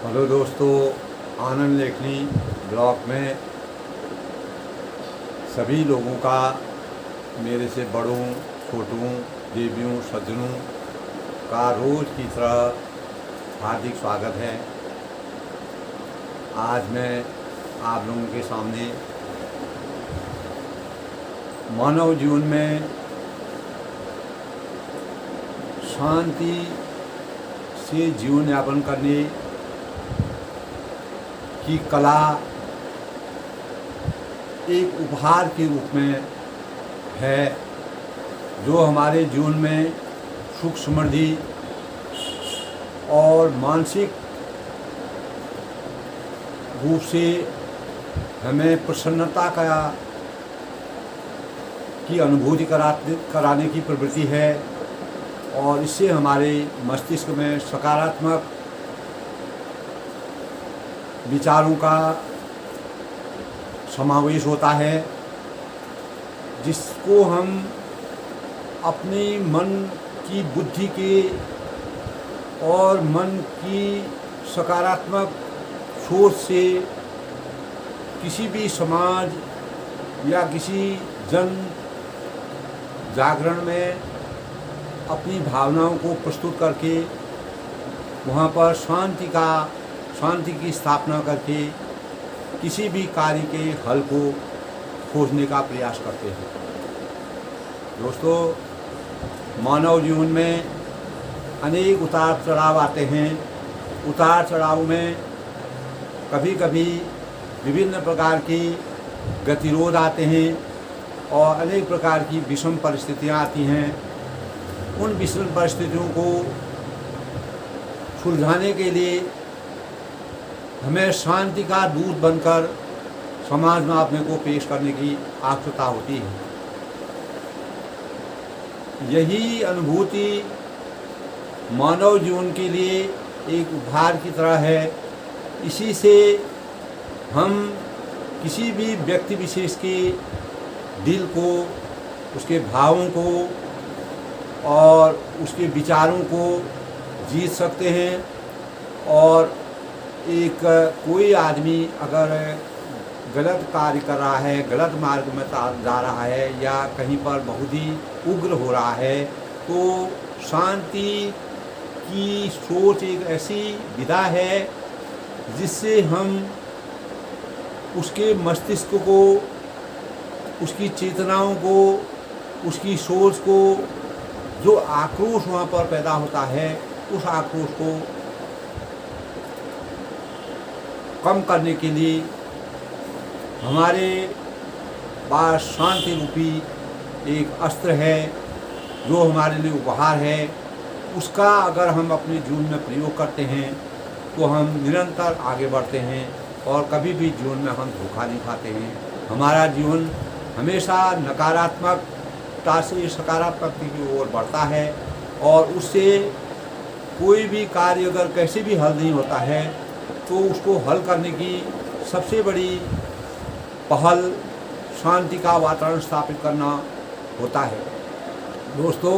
Hello दोस्तों, आनंद लेखनी blog में सभी लोगों का, मेरे से बड़ों छोटों देवियों सज्जनों का रोज़ की तरह हार्दिक स्वागत है। आज मैं आप लोगों के सामने मानव जीवन में शांति से जीवन यापन करने की कला एक उपहार के रूप में है, जो हमारे जीवन में सुख समृद्धि और मानसिक रूप से हमें प्रसन्नता की अनुभूति कराने की प्रवृत्ति है, और इससे हमारे मस्तिष्क में सकारात्मक विचारों का समावेश होता है, जिसको हम अपने मन की बुद्धि के और मन की सकारात्मक सोच से किसी भी समाज या किसी जन जागरण में अपनी भावनाओं को प्रस्तुत करके वहाँ पर शांति की स्थापना करके किसी भी कार्य के हल को खोजने का प्रयास करते हैं। दोस्तों, मानव जीवन में अनेक उतार चढ़ाव आते हैं। उतार चढ़ाव में कभी कभी विभिन्न प्रकार के गतिरोध आते हैं और अनेक प्रकार की विषम परिस्थितियाँ आती हैं। उन विषम परिस्थितियों को सुलझाने के लिए हमें शांति का दूत बनकर समाज में अपने को पेश करने की आवश्यकता होती है। यही अनुभूति मानव जीवन के लिए एक उपहार की तरह है। इसी से हम किसी भी व्यक्ति विशेष के दिल को, उसके भावों को और उसके विचारों को जीत सकते हैं। और एक कोई आदमी अगर गलत कार्य कर रहा है, गलत मार्ग में जा रहा है या कहीं पर बहुत ही उग्र हो रहा है, तो शांति की सोच एक ऐसी विधा है जिससे हम उसके मस्तिष्क को, उसकी चेतनाओं को, उसकी सोच को, जो आक्रोश वहाँ पर पैदा होता है, उस आक्रोश को कम करने के लिए हमारे पास शांति रूपी एक अस्त्र है, जो हमारे लिए उपहार है। उसका अगर हम अपने जीवन में प्रयोग करते हैं तो हम निरंतर आगे बढ़ते हैं और कभी भी जीवन में हम धोखा नहीं खाते हैं। हमारा जीवन हमेशा नकारात्मकता से सकारात्मकता की ओर बढ़ता है, और उससे कोई भी कार्य अगर कैसे भी हल नहीं होता है तो उसको हल करने की सबसे बड़ी पहल शांति का वातावरण स्थापित करना होता है। दोस्तों,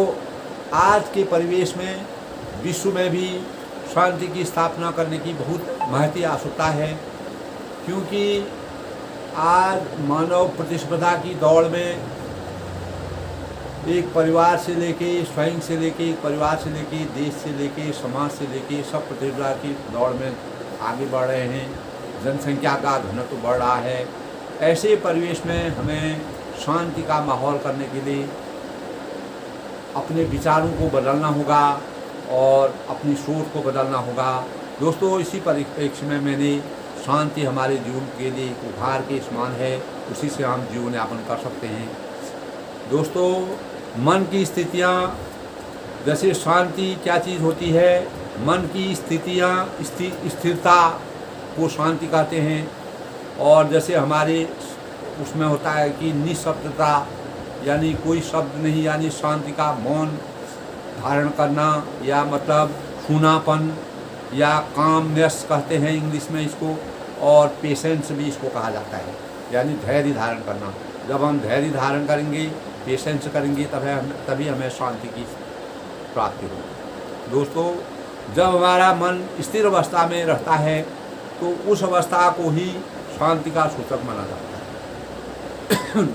आज के परिवेश में, विश्व में भी शांति की स्थापना करने की बहुत महती आवश्यकता है, क्योंकि आज मानव प्रतिस्पर्धा की दौड़ में एक परिवार से लेके, स्वयं से लेके, एक परिवार से लेके, देश से लेके, समाज से लेके, सब प्रतिस्पर्धा की दौड़ में आगे बढ़ रहे हैं। जनसंख्या का घनत्व बढ़ रहा है। ऐसे परिवेश में हमें शांति का माहौल करने के लिए अपने विचारों को बदलना होगा और अपनी सोच को बदलना होगा। दोस्तों, इसी परिप्रेक्ष्य में मैंने शांति हमारे जीवन के लिए एक उपहार के समान है, उसी से हम जीवन यापन कर सकते हैं। दोस्तों, मन की स्थितियाँ, जैसे शांति क्या चीज़ होती है, मन की स्थिरता को शांति कहते हैं। और जैसे हमारे उसमें होता है कि निशब्दता, यानी कोई शब्द नहीं, यानी शांति का मौन धारण करना, या मतलब सूनापन, या कामनेस कहते हैं इंग्लिश में इसको, और पेशेंस भी इसको कहा जाता है, यानी धैर्य धारण करना। जब हम धैर्य धारण करेंगे, पेशेंस करेंगे, तभी हमें शांति की प्राप्ति होगी। दोस्तों, जब हमारा मन स्थिर अवस्था में रहता है तो उस अवस्था को ही शांति का सूचक माना जाता है।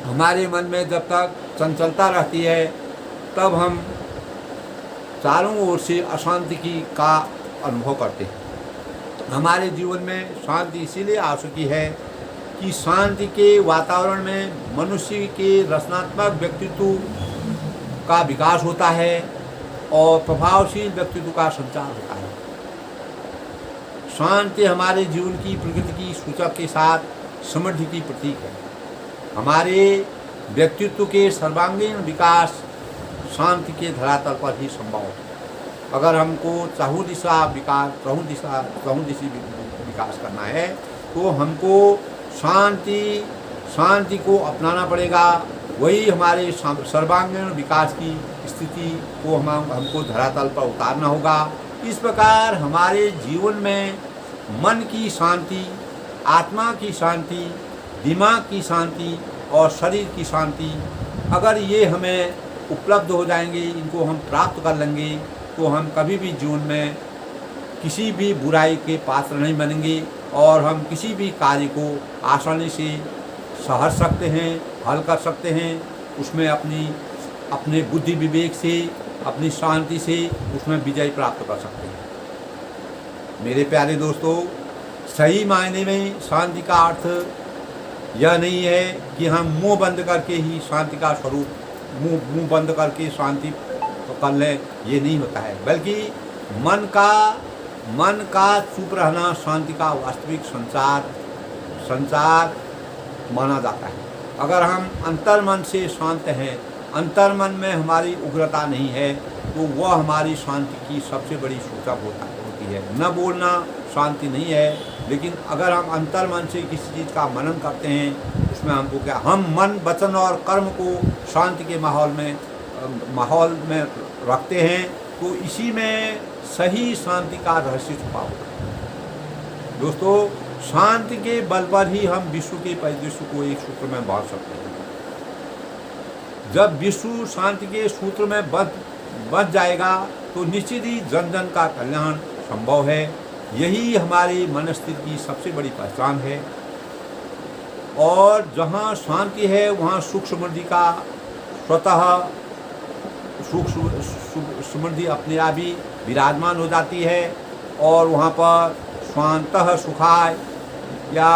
हमारे मन में जब तक चंचलता रहती है तब हम चारों ओर से अशांति का अनुभव करते हैं। हमारे जीवन में शांति इसीलिए आवश्यक है कि शांति के वातावरण में मनुष्य के रचनात्मक व्यक्तित्व का विकास होता है और प्रभावशील व्यक्तित्व का संचार होता है। शांति हमारे जीवन की प्रकृति की सूचक के साथ समृद्धि की प्रतीक है। हमारे व्यक्तित्व के सर्वांगीण विकास शांति के धरातल पर ही संभव है। अगर हमको चहुदिशा विकास करना है तो हमको शांति को अपनाना पड़ेगा। वही हमारे सर्वांगीण विकास की स्थिति को हमको धरातल पर उतारना होगा। इस प्रकार हमारे जीवन में मन की शांति, आत्मा की शांति, दिमाग की शांति और शरीर की शांति अगर ये हमें उपलब्ध हो जाएंगे, इनको हम प्राप्त कर लेंगे तो हम कभी भी जीवन में किसी भी बुराई के पात्र नहीं बनेंगे और हम किसी भी कार्य को आसानी से सह सकते हैं, हल कर सकते हैं। उसमें अपने बुद्धि विवेक से, अपनी शांति से उसमें विजय प्राप्त कर सकते हैं। मेरे प्यारे दोस्तों, सही मायने में शांति का अर्थ यह नहीं है कि हम मुंह बंद करके ही शांति का स्वरूप, मुंह बंद करके शांति तो कर लें, ये नहीं होता है, बल्कि मन का चुप रहना शांति का वास्तविक संचार माना जाता है। अगर हम अंतर्मन से शांत हैं, अंतर्मन में हमारी उग्रता नहीं है, तो वह हमारी शांति की सबसे बड़ी सूचक होती है। न बोलना शांति नहीं है, लेकिन अगर हम अंतर्मन से किसी चीज़ का मनन करते हैं, उसमें हमको क्या, हम मन, वचन और कर्म को शांति के माहौल में रखते हैं, तो इसी में सही शांति का रहस्य छुपा होता है। दोस्तों, शांति के बल पर ही हम विश्व के परिदृश्य को एक सूत्र में बांध सकते हैं। जब विश्व शांति के सूत्र में बंध जाएगा तो निश्चित ही जन जन का कल्याण संभव है। यही हमारी मनस्थिति की सबसे बड़ी पहचान है। और जहाँ शांति है वहाँ सुख समृद्धि का स्वतः सुख समृद्धि अपने आप ही विराजमान हो जाती है और वहाँ पर स्वांतः सुखाय या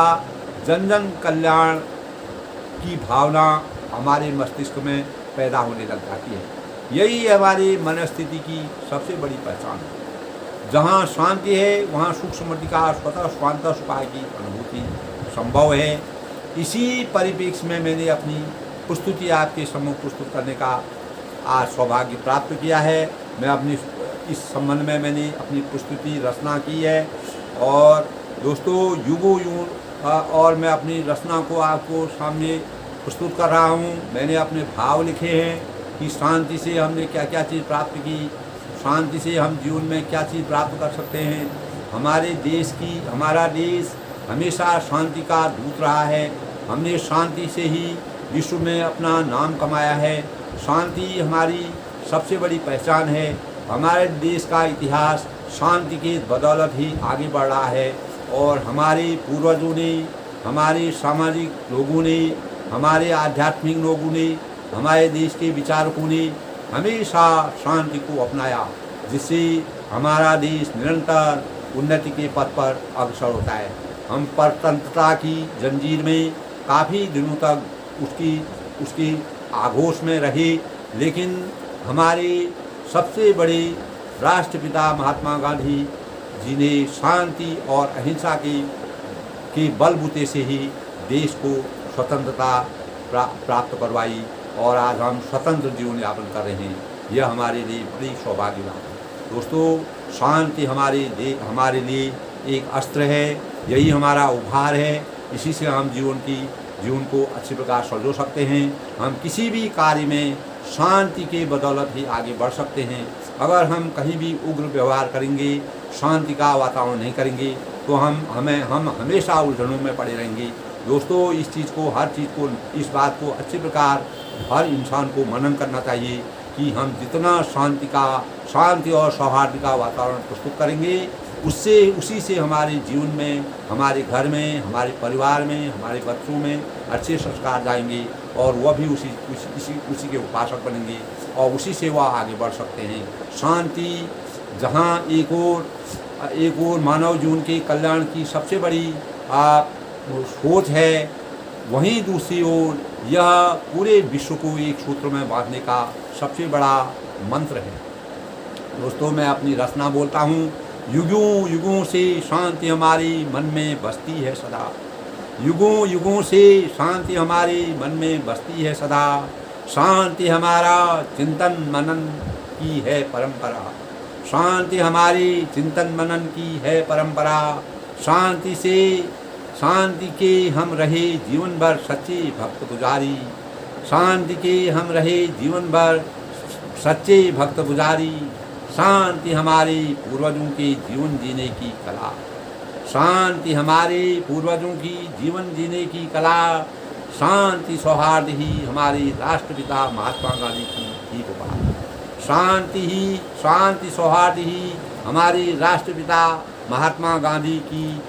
जन जन कल्याण की भावना हमारे मस्तिष्क में पैदा होने लग जाती है। यही हमारी मनस्थिति की सबसे बड़ी पहचान है। जहाँ शांति है वहाँ सुख समृद्धि का स्वतः स्वांतः सुखाय की अनुभूति संभव है। इसी परिप्रेक्ष्य में मैंने अपनी प्रस्तुति आपके सम्मुख प्रस्तुत करने का आज सौभाग्य प्राप्त किया है। मैं अपनी इस संबंध में मैंने अपनी प्रस्तुति रचना की है और दोस्तों युगों और मैं अपनी रचना को आपको सामने प्रस्तुत कर रहा हूँ। मैंने अपने भाव लिखे हैं कि शांति से हमने क्या क्या चीज़ प्राप्त की, शांति से हम जीवन में क्या चीज़ प्राप्त कर सकते हैं। हमारा देश हमेशा शांति का दूत रहा है। हमने शांति से ही विश्व में अपना नाम कमाया है। शांति हमारी सबसे बड़ी पहचान है। हमारे देश का इतिहास शांति के बदौलत ही आगे बढ़ रहा है और हमारे पूर्वजों ने, हमारे सामाजिक लोगों ने, हमारे आध्यात्मिक लोगों ने, हमारे देश के विचारकों ने हमेशा शांति को अपनाया, जिससे हमारा देश निरंतर उन्नति के पथ पर अग्रसर होता है। हम परतंत्रता की जंजीर में काफ़ी दिनों तक उसकी आघोष में रहे, लेकिन हमारे सबसे बड़े राष्ट्रपिता महात्मा गांधी जी ने शांति और अहिंसा के बलबूते से ही देश को स्वतंत्रता प्राप्त करवाई और आज हम स्वतंत्र जीवन यापन कर रहे हैं। यह हमारे लिए बड़ी सौभाग्य बात है। दोस्तों, शांति हमारे लिए एक अस्त्र है। यही हमारा उपहार है। इसी से हम जीवन को अच्छी प्रकार संजो सकते हैं। हम किसी भी कार्य में शांति के बदौलत ही आगे बढ़ सकते हैं। अगर हम कहीं भी उग्र व्यवहार करेंगे, शांति का वातावरण नहीं करेंगे, तो हम हमेशा उलझनों में पड़े रहेंगे। दोस्तों, इस बात को अच्छी प्रकार हर इंसान को मनन करना चाहिए कि हम जितना शांति और सौहार्द का वातावरण प्रस्तुत करेंगे, उससे उसी से हमारे जीवन में, हमारे घर में, हमारे परिवार में, हमारे बच्चों में अच्छे संस्कार जाएंगे और वह भी उसी के उपासक बनेंगे और उसी से वह आगे बढ़ सकते हैं। शांति जहाँ एक ओर मानव जीवन के कल्याण की सबसे बड़ी सोच है, वहीं दूसरी ओर यह पूरे विश्व को एक सूत्र में बांधने का सबसे बड़ा मंत्र है। दोस्तों, मैं अपनी रचना बोलता हूँ। युगों युगों से शांति हमारी मन में बसती है सदा, युगों युगों से शांति हमारे मन में बसती है सदा, शांति हमारा चिंतन मनन की है परंपरा, शांति हमारी चिंतन मनन की है परंपरा, शांति के हम रहे जीवन भर सच्चे भक्त पुजारी, शांति के हम रहे जीवन भर सच्चे भक्त पुजारी, शांति हमारे पूर्वजों के जीवन जीने की कला, शांति हमारे पूर्वजों की जीवन जीने की कला, शांति सौहार्द ही हमारे राष्ट्रपिता महात्मा गांधी की थी पुकार, शांति सौहार्द ही हमारे राष्ट्रपिता महात्मा गांधी की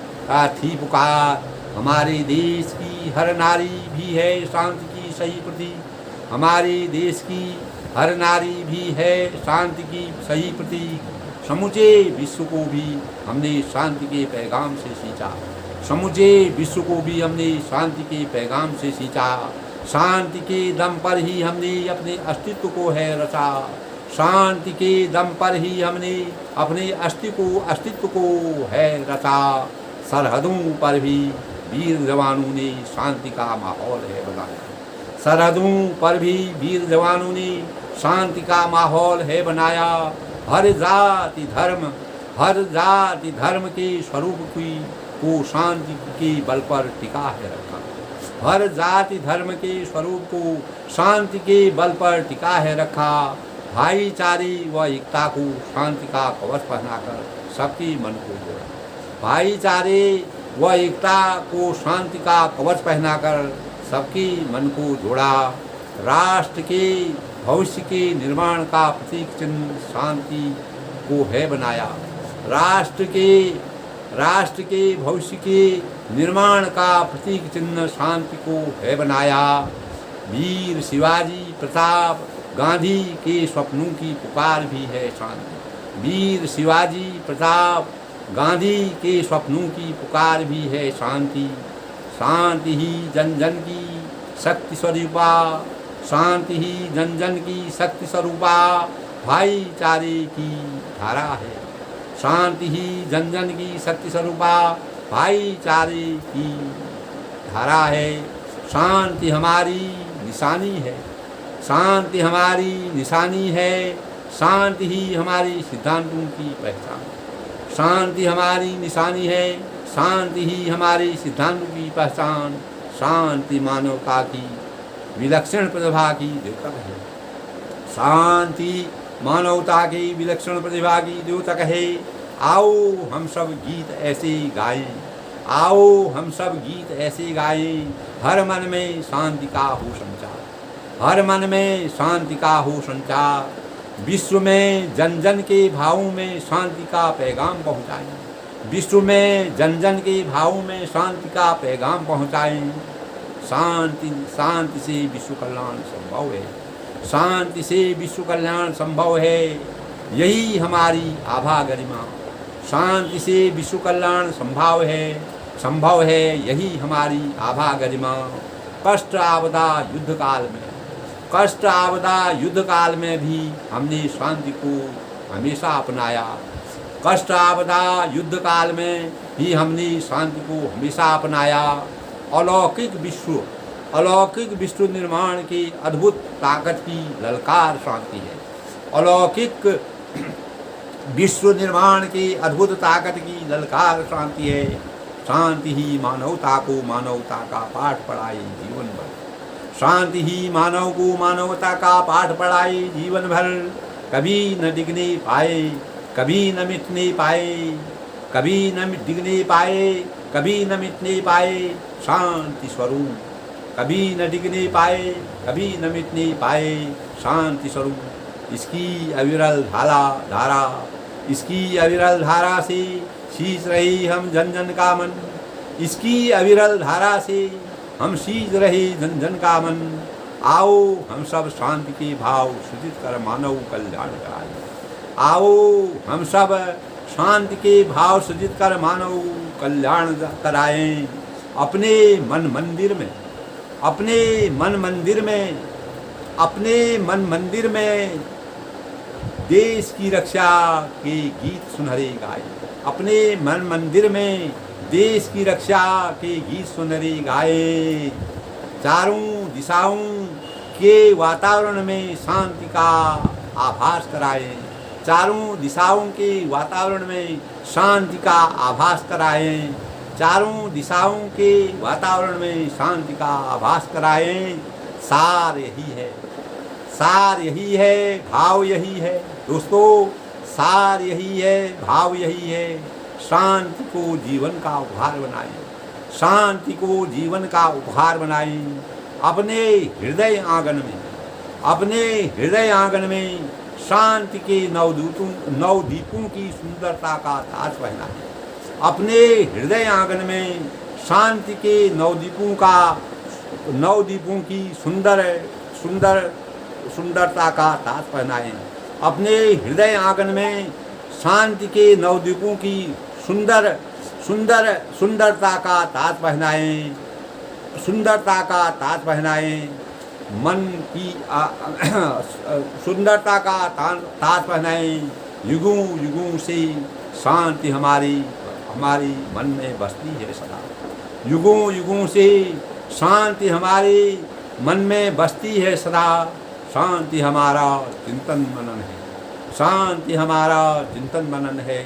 थी पुकार। हमारे देश की हर नारी भी है शांति की सही प्रतीक, हमारे देश की हर नारी भी है शांति की सही प्रतीक। समूचे विश्व को भी हमने शांति के पैगाम से सींचा, समूचे विश्व को भी हमने शांति के पैगाम से सींचा, शांति के दम पर ही हमने अपने अस्तित्व को है रचा, शांति के दम पर ही हमने अपने अस्तित्व को है रचा। सरहदों पर भी वीर जवानों ने शांति का माहौल है बनाया, सरहदों पर भी वीर जवानों ने शांति का माहौल है बनाया। हर जाति धर्म के स्वरूप को शांति के बल पर टिका है रखा, हर जाति धर्म के स्वरूप को शांति के बल पर टिका है रखा। भाईचारे व एकता को शांति का कवच पहनाकर सबके मन को जोड़ा, भाईचारे व एकता को शांति का कवच पहनाकर सबके मन को जोड़ा। राष्ट्र के भविष्य के निर्माण का प्रतीक चिन्ह शांति को है बनाया, राष्ट्र के भविष्य के निर्माण का प्रतीक चिन्ह शांति को है बनाया। वीर शिवाजी प्रताप गांधी के स्वप्नों की पुकार भी है शांति, वीर शिवाजी प्रताप गांधी के स्वप्नों की पुकार भी है शांति। शांति ही जन जन की शक्ति स्वरूपा, शांति ही जन जन की शक्ति स्वरूपा, भाईचारे की धारा है, शांति ही जन जन की शक्ति स्वरूपा, भाईचारे की धारा है। शांति हमारी निशानी है, शांति हमारी निशानी है, शांति ही हमारे सिद्धांतों की पहचान, शांति हमारी निशानी है, शांति ही हमारे सिद्धांतों की पहचान। शांति मानवता की विलक्षण प्रतिभा की द्योतक है, शांति मानवता की विलक्षण प्रतिभा की द्योतक है। आओ हम सब गीत ऐसे गाएं, आओ हम सब गीत ऐसे गाएं, हर मन में शांति का हो संचार, हर मन में शांति का हो संचार। विश्व में जन जन के भावों में शांति का पैगाम पहुँचाएं, विश्व में जन जन के भावों में शांति का पैगाम पहुँचाएं। शांति से विश्व कल्याण संभव है, शांति से विश्व कल्याण संभव है, यही हमारी आभा गरिमा। शांति से विश्व कल्याण संभव है, यही हमारी आभा गरिमा। कष्ट आपदा युद्ध काल में भी हमने शांति को हमेशा अपनाया, कष्ट आपदा युद्ध काल में भी हमने शांति को हमेशा अपनाया। अलौकिक विश्व निर्माण की अद्भुत ताकत की ललकार शांति है, अलौकिक विश्व निर्माण की अद्भुत ताकत की ललकार शांति है। शांति ही मानवता को मानवता का पाठ पढ़ाए जीवन भर, शांति ही मानव को मानवता का पाठ पढ़ाए जीवन भर। कभी न डिगने पाए, कभी न मिटने पाए, कभी न डिगने पाए, कभी न मिटने पाए शांति स्वरूप, कभी न डिगने पाए, कभी न मिटने पाए शांति स्वरूप। इसकी अविरल धारा इसकी अविरल धारा से सींच रही हम जन जन का मन, इसकी अविरल धारा से हम सींच रहे जन जन का मन। आओ हम सब शांति के भाव सृजित कर मानव कल्याण कराएं। आओ हम सब शांति के भाव सृजित कर मानव कल्याण कराएं। अपने मन मंदिर में अपने मन मंदिर में देश की रक्षा के गीत सुनहरे गाए। अपने मन मंदिर में देश की रक्षा के गीत सुनहरे गाए। चारों दिशाओं के वातावरण में शांति का आभास कराएं। चारों दिशाओं के वातावरण में शांति का आभास कराएं। चारों दिशाओं के वातावरण में शांति का आभास कराएं। सार यही है, भाव यही है दोस्तों, सार यही है, भाव यही है। शांति को जीवन का उपहार बनाएं। शांति को जीवन का उपहार बनाएं। अपने हृदय आंगन में शांति के नवदीपों की सुंदरता का ताज पहनाएं। अपने हृदय आंगन में शांति के नवदीपों की सुंदरता का ताज पहनाएं। अपने हृदय आंगन में शांति के नवदीपों की सुंदरता का ताज पहनाएं। मन की सुंदरता का ताज पहनाएं। युगों से शांति हमारी मन में बसती है सदा। युगों से शांति हमारे मन में बसती है सदा। शांति हमारा चिंतन मनन है। शांति हमारा चिंतन मनन है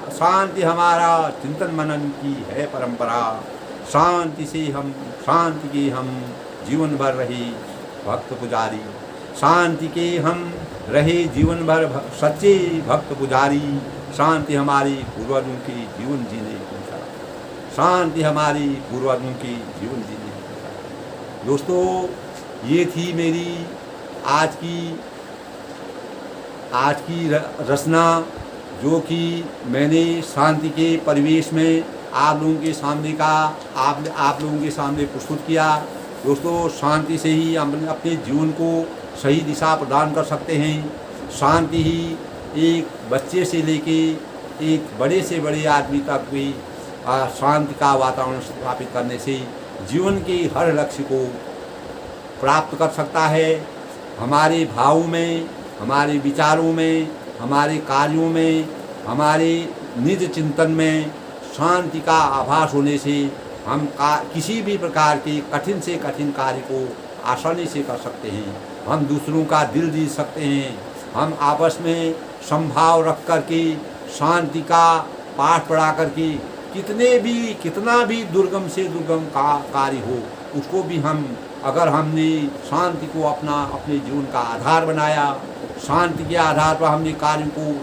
शांति हमारा चिंतन मनन की है परंपरा। शांति की हम जीवन भर रहे भक्त पुजारी। शांति के हम रहे जीवन भर सच्चे भक्त पुजारी। शांति हमारी पूर्वजों के जीवन जीने की तरह। शांति हमारी पूर्वजों के जीवन जीने की तरह। दोस्तों, ये थी मेरी आज की रचना, जो कि मैंने शांति के परिवेश में आप लोगों के सामने प्रस्तुत किया। दोस्तों, शांति से ही हम अपने जीवन को सही दिशा प्रदान कर सकते हैं। शांति ही एक बच्चे से लेके एक बड़े से बड़े आदमी तक भी शांति का वातावरण स्थापित करने से जीवन के हर लक्ष्य को प्राप्त कर सकता है। हमारे भावों में, हमारे विचारों में, हमारे कार्यों में, हमारे निज चिंतन में शांति का आभास होने से हम किसी भी प्रकार के कठिन से कठिन कार्य को आसानी से कर सकते हैं। हम दूसरों का दिल जीत सकते हैं। हम आपस में संभाव रख कर के शांति का पाठ पढ़ा कर के कितना भी दुर्गम से दुर्गम कार्य हो, उसको भी अगर हमने शांति को अपने जीवन का आधार बनाया, शांति के आधार पर हमने कार्य को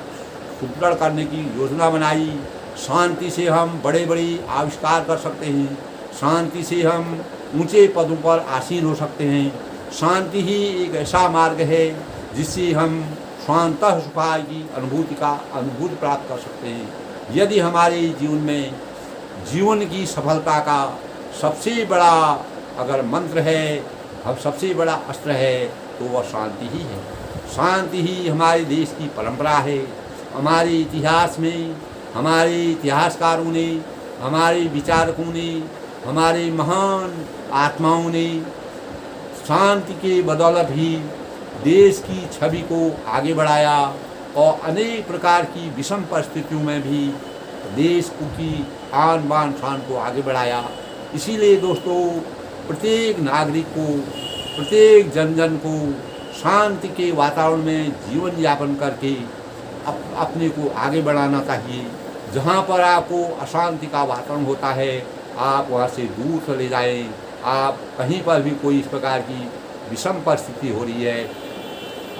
सुदृढ़ करने की योजना बनाई, शांति से हम बड़े बड़े आविष्कार कर सकते हैं। शांति से हम ऊंचे पदों पर आसीन हो सकते हैं। शांति ही एक ऐसा मार्ग है जिससे हम शांतः सुखाय की अनुभूति प्राप्त कर सकते हैं। यदि हमारे जीवन में जीवन की सफलता का सबसे बड़ा अगर मंत्र है, हम सबसे बड़ा अस्त्र है, तो वह शांति ही है। शांति ही हमारे देश की परंपरा है। हमारे इतिहास में हमारे इतिहासकारों ने, हमारे विचारकों ने, हमारे महान आत्माओं ने शांति के बदौलत ही देश की छवि को आगे बढ़ाया और अनेक प्रकार की विषम परिस्थितियों में भी देश की आन बान शान को आगे बढ़ाया। इसीलिए दोस्तों, प्रत्येक नागरिक को, प्रत्येक जन को शांति के वातावरण में जीवन यापन करके अपने को आगे बढ़ाना चाहिए। जहाँ पर आपको अशांति का वातावरण होता है, आप वहाँ से दूर चले जाएं। आप कहीं पर भी कोई इस प्रकार की विषम परिस्थिति हो रही है,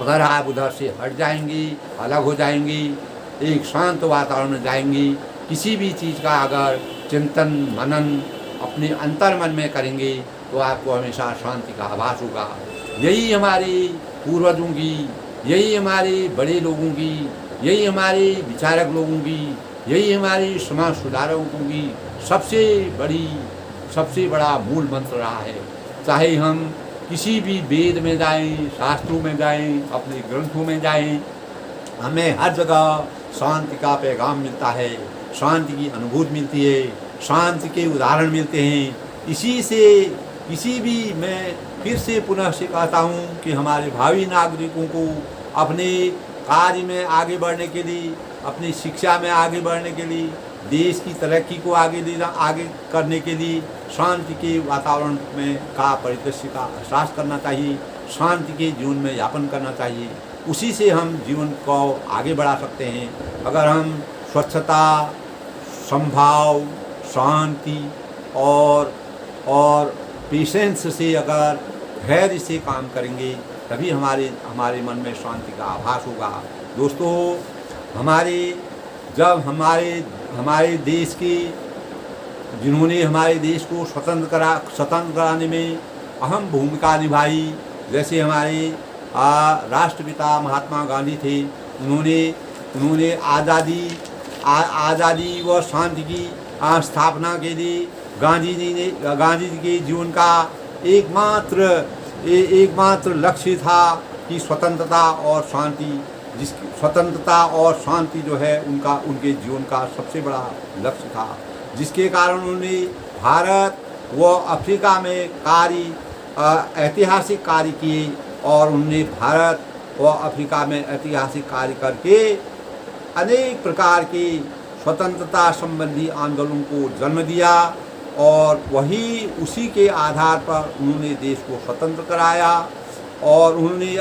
अगर आप उधर से हट जाएंगी, अलग हो जाएंगी, एक शांत वातावरण में जाएंगी, किसी भी चीज़ का अगर चिंतन मनन अपने अंतर मन में करेंगे, तो आपको हमेशा शांति का आभास होगा। यही हमारी पूर्वजों की, यही हमारे बड़े लोगों की, यही हमारे विचारक लोगों की, यही हमारे समाज सुधारकों की सबसे बड़ा मूल मंत्र रहा है। चाहे हम किसी भी वेद में जाएं, शास्त्रों में जाएं, अपने ग्रंथों में जाएं, हमें हर जगह शांति का पैगाम मिलता है, शांति की अनुभूति मिलती है, शांति के उदाहरण मिलते हैं। इसी भी मैं फिर से पुनः से कहता हूँ कि हमारे भावी नागरिकों को अपने कार्य में आगे बढ़ने के लिए, अपनी शिक्षा में आगे बढ़ने के लिए, देश की तरक्की को आगे करने के लिए शांति के वातावरण में का परिदृश्य का एहसास करना चाहिए, शांति के जीवन में यापन करना चाहिए। उसी से हम जीवन को आगे बढ़ा सकते हैं। अगर हम स्वच्छता, समभाव, शांति और पेशेंस से, अगर धैर्य से काम करेंगे, तभी हमारे मन में शांति का आभास होगा। दोस्तों, हमारे देश के जिन्होंने हमारे देश को स्वतंत्र कराने में अहम भूमिका निभाई, जैसे हमारे राष्ट्रपिता महात्मा गांधी थे। उन्होंने आज़ादी व शांति की स्थापना के लिए गांधी जी के जीवन का एकमात्र लक्ष्य था कि स्वतंत्रता और शांति जो है उनके जीवन का सबसे बड़ा लक्ष्य था, जिसके कारण उन्होंने भारत व अफ्रीका में ऐतिहासिक कार्य किए, और उन्होंने भारत व अफ्रीका में ऐतिहासिक कार्य करके अनेक प्रकार के स्वतंत्रता संबंधी आंदोलन को जन्म दिया, और उसी के आधार पर उन्होंने देश को स्वतंत्र कराया। और उन्होंने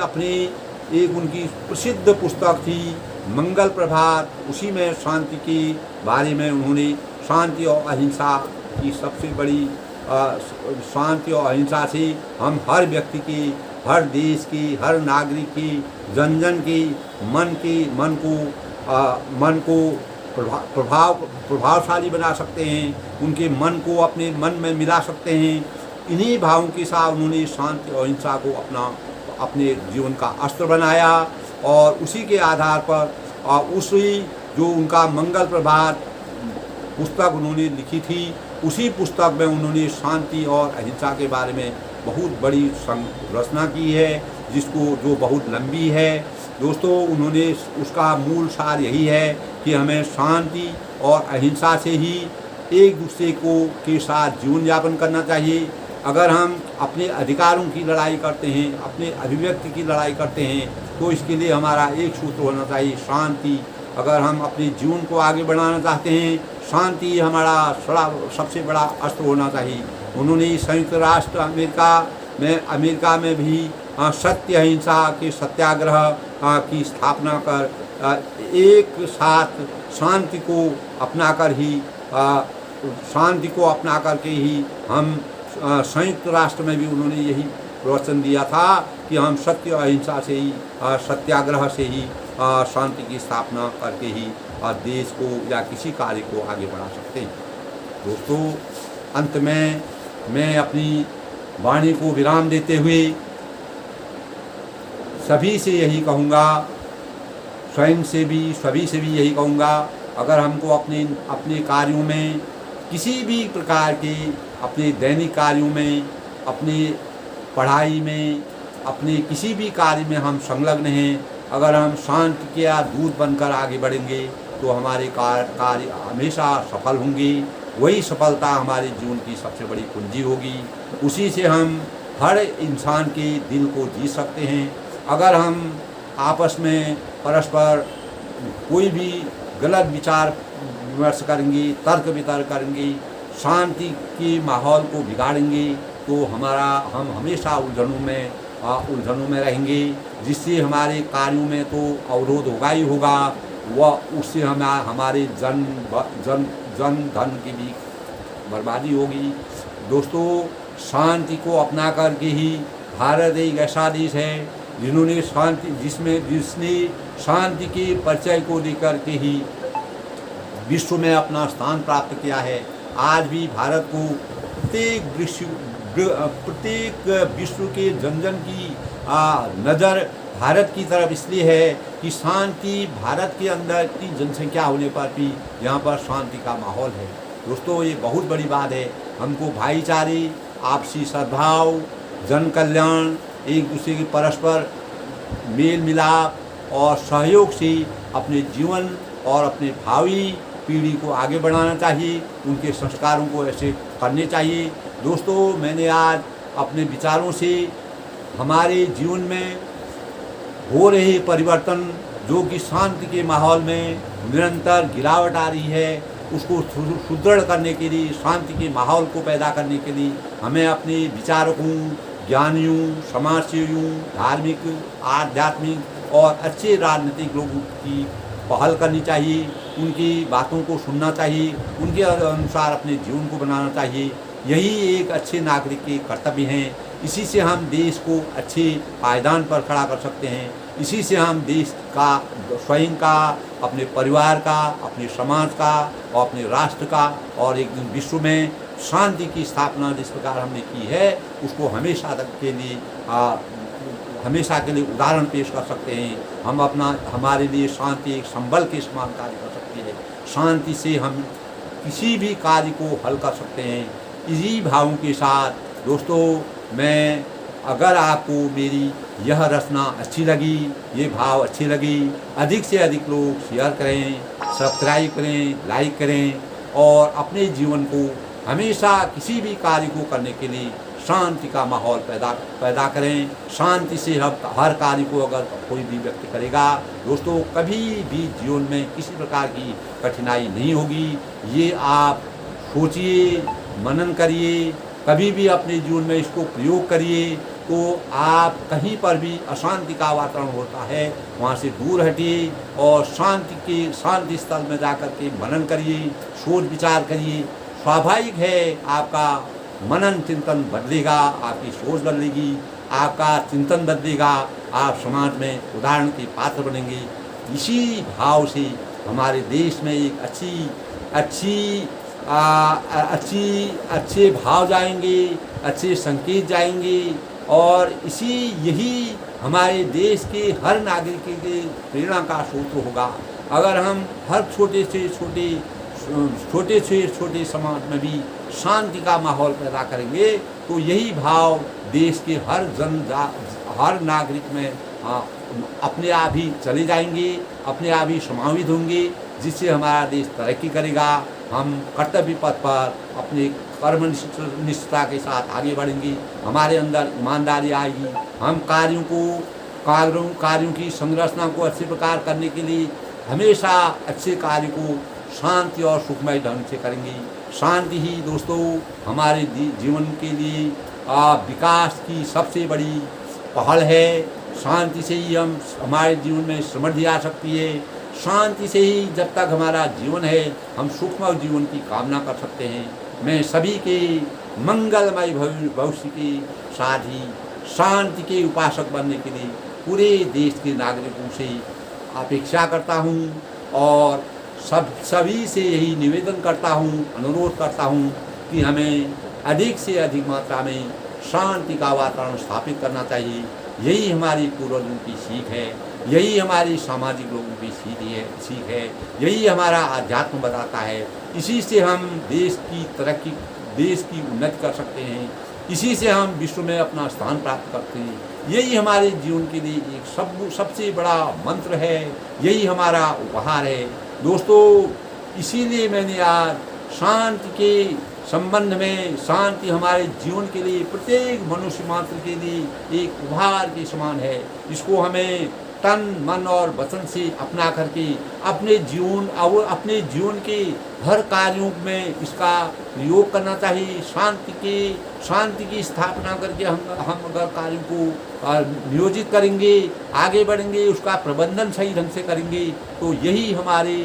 उनकी प्रसिद्ध पुस्तक थी मंगल प्रभात, उसी में शांति के बारे में उन्होंने शांति और अहिंसा की सबसे बड़ी शांति और अहिंसा से हम हर व्यक्ति की, हर देश की, हर नागरिक की, जन की मन को प्रभावशाली बना सकते हैं, उनके मन को अपने मन में मिला सकते हैं। इन्हीं भावों के साथ उन्होंने शांति और अहिंसा को अपने जीवन का अस्त्र बनाया, और उसी के आधार पर जो उनका मंगल प्रभात पुस्तक उन्होंने लिखी थी, उसी पुस्तक में उन्होंने शांति और अहिंसा के बारे में बहुत बड़ी रचना की है, जो बहुत लंबी है। दोस्तों, उन्होंने उसका मूल सार यही है कि हमें शांति और अहिंसा से ही एक दूसरे के साथ जीवन यापन करना चाहिए। अगर हम अपने अधिकारों की लड़ाई करते हैं, अपने अभिव्यक्ति की लड़ाई करते हैं, तो इसके लिए हमारा एक सूत्र होना चाहिए, शांति। अगर हम अपने जीवन को आगे बढ़ाना चाहते हैं, शांति हमारा सबसे बड़ा अस्त्र होना चाहिए। उन्होंने संयुक्त राष्ट्र अमेरिका में भी सत्य अहिंसा के सत्याग्रह की स्थापना कर एक साथ शांति को अपना करके ही हम संयुक्त राष्ट्र में भी उन्होंने यही प्रवचन दिया था कि हम सत्य अहिंसा से ही, सत्याग्रह से ही शांति की स्थापना करके ही देश को या किसी कार्य को आगे बढ़ा सकते हैं। दोस्तों, अंत में मैं अपनी वाणी को विराम देते हुए सभी से यही कहूँगा, सभी से भी यही कहूँगा, अगर हमको अपने कार्यों में, किसी भी प्रकार के अपने दैनिक कार्यों में, अपनी पढ़ाई में, अपने किसी भी कार्य में हम संलग्न हैं, अगर हम शांति के दूत बनकर आगे बढ़ेंगे तो हमारे कार्य हमेशा सफल होंगे। वही सफलता हमारे जीवन की सबसे बड़ी कुंजी होगी। उसी से हम हर इंसान के दिल को जीत सकते हैं। अगर हम आपस में परस्पर कोई भी गलत विचार विमर्श करेंगे, तर्क वितर्क करेंगे, शांति के माहौल को बिगाड़ेंगे, तो हम हमेशा उलझनों में रहेंगे, जिससे हमारे कार्यों में तो अवरोध होगा ही होगा, वह उससे हमारे जन धन की भी बर्बादी होगी। दोस्तों, शांति को अपना करके ही भारत एक ऐसा देश है जिसने शांति के परिचय को लेकर के ही विश्व में अपना स्थान प्राप्त किया है। आज भी भारत को प्रत्येक विश्व के जन की नज़र भारत की तरफ इसलिए है कि शांति भारत के अंदर इतनी जनसंख्या होने पर भी यहाँ पर शांति का माहौल है। दोस्तों, ये बहुत बड़ी बात है। हमको भाईचारे, आपसी सद्भाव, जन कल्याण, एक दूसरे के परस्पर मेल मिलाप और सहयोग से अपने जीवन और अपने भावी पीढ़ी को आगे बढ़ाना चाहिए। उनके संस्कारों को ऐसे करने चाहिए। दोस्तों, मैंने आज अपने विचारों से हमारे जीवन में हो रहे परिवर्तन, जो कि शांति के माहौल में निरंतर गिरावट आ रही है, उसको सुदृढ़ करने के लिए, शांति के माहौल को पैदा करने के लिए हमें अपने विचारकों, ज्ञानियों, समाजसेवियों, धार्मिक, आध्यात्मिक और अच्छे राजनीतिक लोगों की पहल करनी चाहिए। उनकी बातों को सुनना चाहिए, उनके अनुसार अपने जीवन को बनाना चाहिए। यही एक अच्छे नागरिक के कर्तव्य हैं। इसी से हम देश को अच्छे पायदान पर खड़ा कर सकते हैं। इसी से हम देश का, स्वयं का, अपने परिवार का, अपने समाज का और अपने राष्ट्र का और एक दिन विश्व में शांति की स्थापना जिस प्रकार हमने की है, उसको हमेशा के लिए उदाहरण पेश कर सकते हैं। हमारे लिए शांति एक संबल के समान कार्य कर सकती है। शांति से हम किसी भी कार्य को हल कर सकते हैं। इसी भावों के साथ दोस्तों, मैं अगर आपको मेरी यह रचना अच्छी लगी, ये भाव अच्छे लगी, अधिक से अधिक लोग शेयर करें, सब्सक्राइब करें, लाइक करें और अपने जीवन को हमेशा किसी भी कार्य को करने के लिए शांति का माहौल पैदा करें। शांति से हर कार्य को अगर कोई भी व्यक्ति करेगा, दोस्तों, कभी भी जीवन में किसी प्रकार की कठिनाई नहीं होगी। ये आप सोचिए, मनन करिए, कभी भी अपने जीवन में इसको प्रयोग करिए, तो आप कहीं पर भी अशांति का वातावरण होता है, वहाँ से दूर हटिए और शांति स्थल में जाकर के मनन करिए, सोच विचार करिए। स्वाभाविक है, आपका मनन चिंतन बदलेगा, आपकी सोच बदलेगी, आपका चिंतन बदलेगा, आप समाज में उदाहरण के पात्र बनेंगे। इसी भाव से हमारे देश में एक अच्छे भाव जाएंगे, अच्छे संकेत जाएंगे और यही हमारे देश के हर नागरिक के प्रेरणा का स्रोत होगा। अगर हम हर छोटे से छोटे समाज में भी शांति का माहौल पैदा करेंगे, तो यही भाव देश के हर नागरिक में अपने आप ही चले जाएंगे, अपने आप ही समावित होंगे, जिससे हमारा देश तरक्की करेगा। हम कर्तव्य पथ पर अपने कर्मनिष्ठता के साथ आगे बढ़ेंगे, हमारे अंदर ईमानदारी आएगी। हम कार्यों की संरचना को अच्छे प्रकार करने के लिए हमेशा अच्छे कार्य को शांति और सुखमय ढंग से करेंगे। शांति ही दोस्तों हमारे जीवन के लिए विकास की सबसे बड़ी पहल है। शांति से ही हमारे जीवन में समृद्धि आ सकती है। शांति से ही जब तक हमारा जीवन है, हम सुखमय जीवन की कामना कर सकते हैं। मैं सभी के मंगलमय भविष्य के साथ ही शांति के उपासक बनने के लिए पूरे देश के नागरिकों से अपेक्षा करता हूँ और सभी से यही निवेदन करता हूँ, अनुरोध करता हूँ कि हमें अधिक से अधिक मात्रा में शांति का वातावरण स्थापित करना चाहिए। यही हमारी पूर्वजों की सीख है, यही हमारी सामाजिक लोगों की सीख है, यही हमारा अध्यात्म बताता है। इसी से हम देश की तरक्की, देश की उन्नति कर सकते हैं। इसी से हम विश्व में अपना स्थान प्राप्त करते हैं। यही हमारे जीवन के लिए एक सबसे बड़ा मंत्र है, यही हमारा उपहार है। दोस्तों, इसीलिए मैंने आज शांति के संबंध में, शांति हमारे जीवन के लिए, प्रत्येक मनुष्य मात्र के लिए एक उपहार के समान है। इसको हमें तन, मन और वचन से अपना करके अपने जीवन के हर कार्यों में इसका प्रयोग करना चाहिए। शांति की स्थापना करके हम अगर कार्यों को नियोजित करेंगे, आगे बढ़ेंगे, उसका प्रबंधन सही ढंग से करेंगे, तो यही हमारे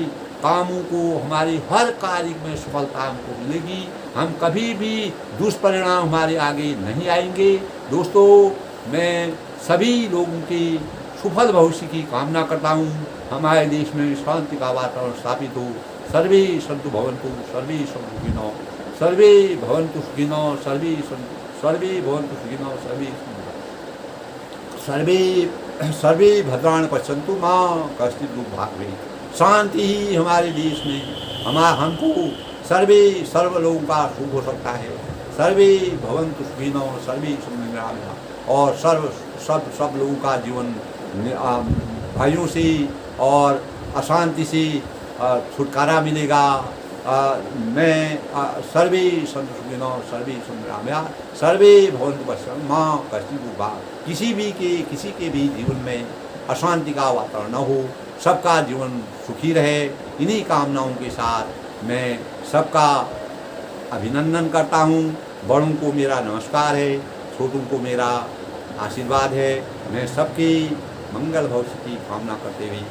कामों को, हमारे हर कार्य में सफलता हमको मिलेगी। हम कभी भी दुष्परिणाम हमारे आगे नहीं आएंगे। दोस्तों, मैं सभी लोगों के सुफल भविष्य की कामना करता हूँ। हमारे देश में शांति का वातावरण स्थापित हो। सर्वे सन्तु भवन्तु, सर्वे सन्तु सुखिनः, सर्वे भवन्तु सुखिनः, सर्वे भवन्तु सुखिनः, सर्वे सर्वे सर्वे भद्राणि पश्यन्तु मां कश्चित् दुर्भाग्येत्। शांति ही हमारे देश में हमको सर्वे सर्व लोगों का सुख हो सकता है। सर्वे भवन्तु सुखिनः सर्वे सन्तु निरामयाः। और सब लोगों का जीवन भयों से और अशांति से छुटकारा मिलेगा। मैं सर्वे सन्तु सुखिनः सर्वे सन्तु निरामयाः सर्वे भवन्तु पश्यन्तु मां कश्चित् दुर्भाग्येत्। किसी के भी जीवन में अशांति का वातावरण न हो, सबका जीवन सुखी रहे। इन्हीं कामनाओं के साथ मैं सबका अभिनंदन करता हूँ। बड़ों को मेरा नमस्कार है, छोटों को मेरा आशीर्वाद है। मैं सबकी मंगल भविष्य की कामना करते हुए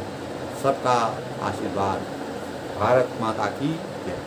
सबका आशीर्वाद। भारत माता की जय।